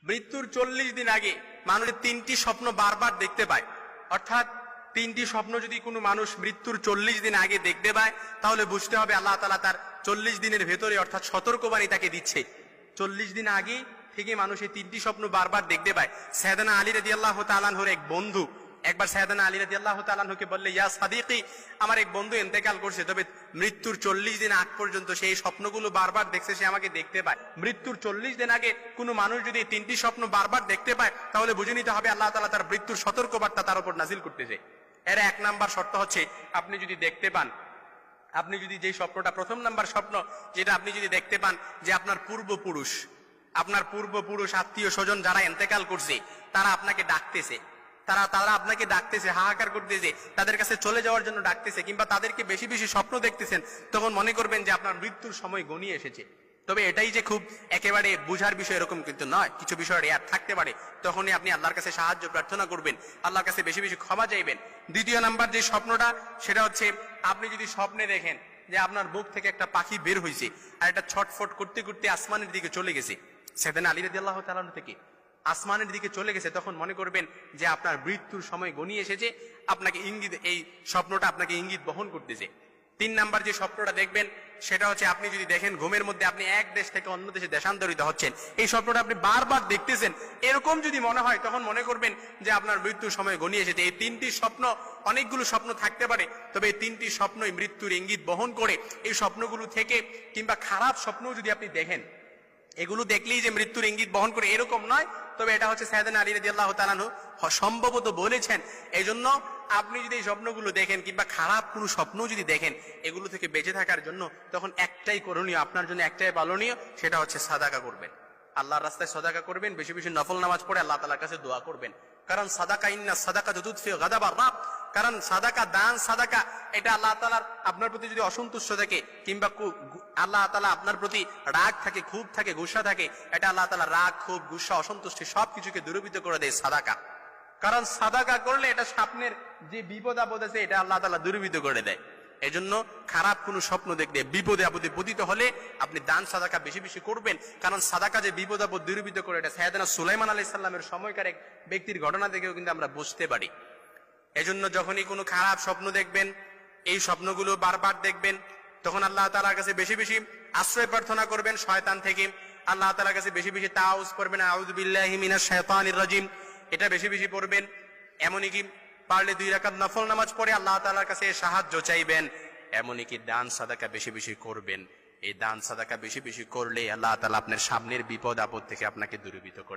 মৃত্যুর 40 দিন আগে মানুষ 3টি স্বপ্ন বারবার দেখতে পায়। অর্থাৎ 3টি স্বপ্ন যদি কোনো মানুষ মৃত্যুর 40 দিন আগে দেখতে পায়, তাহলে বুঝতে হবে আল্লাহ তাআলা তার 40 দিনের ভেতরে অর্থাৎ সতর্কবাণী তাকে দিচ্ছে। 40 দিন আগে থেকে মানুষ এই 3টি স্বপ্ন বারবার দেখতে পায়। সাইয়েদনা আলী রাদিয়াল্লাহু তাআলা আনহুর এক বন্ধু একবার সাইয়েদনা আলী রাদিয়াল্লাহু তাআলা আনহুকে বললে, ইয়া সাদিকি, আমার এক বন্ধু ইন্তেকাল করছে, তবে মৃত্যুর 40 দিন আগ পর্যন্ত সেই স্বপ্নগুলো বারবার দেখছে, সে আমাকে দেখতে পায়। মৃত্যুর 40 দিন আগে কোনো মানুষ যদি 3টি স্বপ্ন বারবার দেখতে পায়, তাহলে বুঝে নিতে হবে আল্লাহ তাআলা তার মৃত্যুর সতর্কবার্তা তার উপর নাজিল করতেছে। এর 1 নাম্বার শর্ত হচ্ছে, আপনি যদি দেখতে পান, আপনি যদি যে স্বপ্নটা, প্রথম নাম্বার স্বপ্ন যেটা আপনি যদি দেখতে পান যে আপনার পূর্বপুরুষ আত্মীয় স্বজন যারা ইন্তেকাল করছে তারা আপনাকে ডাকতেছে, তারা আপনাকে ডাকতেছে, হাহাকার করতেছে, তাদের কাছে চলে যাওয়ার জন্য ডাকতেছে, কিংবা তাদেরকে বেশি বেশি স্বপ্ন দেখতেছেন, তখন মনে করবেন যে আপনার মৃত্যুর সময় ঘনিয়ে এসেছে। তবে এটাই যে খুব একেবারে বুঝার বিষয় এরকম কিন্তু নয়, কিছু বিষয় রেয়ার থাকতে পারে। তখনই আপনি আল্লাহর কাছে সাহায্য প্রার্থনা করবেন, আল্লাহর কাছে বেশি বেশি ক্ষমা চাইবেন। দ্বিতীয় নাম্বার যে স্বপ্নটা, সেটা হচ্ছে আপনি যদি স্বপ্নে দেখেন যে আপনার বুক থেকে একটা পাখি বের হয়েছে আর এটা ছটফট করতে করতে আসমানের দিকে চলে গেছে, সাইয়েদনা আলী রাদিয়াল্লাহু তাআলা থেকে আসমানের দিকে চলে গেছে, তখন মনে করবেন যে আপনার মৃত্যুর সময় ঘনিয়ে এসেছে। আপনাকে ইঙ্গিত, এই স্বপ্নটা আপনাকে ইঙ্গিত বহন করতেছে। 3 নাম্বার যে স্বপ্নটা দেখবেন সেটা হচ্ছে, আপনি যদি দেখেন ঘুমের মধ্যে আপনি এক দেশ থেকে অন্য দেশে দেশান্তরিত হচ্ছেন, এই স্বপ্নটা আপনি বারবার দেখতেছেন, এরকম যদি মনে হয় তখন মনে করবেন যে আপনার মৃত্যুর সময় ঘনিয়ে এসেছে। এই 3টি স্বপ্ন, অনেকগুলো স্বপ্ন থাকতে পারে, তবে এই 3টি স্বপ্নই মৃত্যুর ইঙ্গিত বহন করে। এই স্বপ্নগুলো থেকে, কিংবা খারাপ স্বপ্নও যদি আপনি দেখেন, এগুলো দেখলেই যে মৃত্যুর ইঙ্গিত বহন করে এরকম নয়, তবে এটা হচ্ছে সাইয়েদনা আলী রাদিয়াল্লাহু তাআলা আনহু সম্ভবত বলেছেন। এই জন্য আপনি যদি এই স্বপ্নগুলো দেখেন, কিংবা খারাপ কোনো স্বপ্ন যদি দেখেন, এগুলো থেকে বেঁচে থাকার জন্য তখন একটাই করণীয়, আপনার জন্য একটাই পালনীয়, সেটা হচ্ছে সাদাকা করবেন, আল্লাহর রাস্তায় সাদাকা করবেন, বেশি বেশি নফল নামাজ পড়ে আল্লাহ তাআলার কাছে দোয়া করবেন। কারণ সাদাকা, ইন্না সাদাকাতু তুদফি গাদাবার রাব, কারণ সাদাকা, দান সাদাকা, এটা আল্লাহ তাআলার আপনার প্রতি যদি অসন্তুষ্ট থাকে, কিংবা আল্লাহ তাআলা আপনার প্রতি রাগ থাকে, ক্ষোভ থাকে, গুসা থাকে, এটা আল্লাহ তাআলা রাগ, ক্ষোভ, গুসা, অসন্তুষ্টি সবকিছুকে দূরীভূত করে দেয় সাদাকা। কারণ সাদাকা করলে এটা স্বপ্নের যে বিপদ আপদ আছে এটা আল্লাহ তাআলা দূরীভূত করে দেয়। এজন্য খারাপ কোনো স্বপ্ন দেখলে, বিপদে আপদে পতিত হলে আপনি দান সাদাকা বেশি বেশি করবেন। কারণ সাদাকা যে বিপদ আপদ দূরীভূত করে, এটা সাইয়েদনা সুলাইমান আলাইহিস সালামের সময়কার এক ব্যক্তির ঘটনা থেকেও কিন্তু আমরা বুঝতে পারি। এজন্য যখনই কোনো খারাপ স্বপ্ন দেখবেন, এই স্বপ্নগুলো বারবার দেখবেন, তখন আল্লাহ তাআলার কাছে বেশি বেশি আশ্রয় প্রার্থনা করবেন শয়তান থেকে। আল্লাহ তাআলার কাছে বেশি বেশি তাওয়াজ পড়বেন, আউযু বিল্লাহি মিনাশ শাইতানির রাজিম, এটা বেশি বেশি পড়বেন। এমনই কি পারলে 2 রাকাত নফল নামাজ পড়ে আল্লাহ তাআলার কাছে সাহায্য চাইবেন। এমনই কি দান সাদাকা বেশি বেশি করবেন। এই দান সাদাকা বেশি বেশি করলে আল্লাহ তাআলা আপনার সামনের বিপদ আপদ থেকে আপনাকে দূরীভূত করে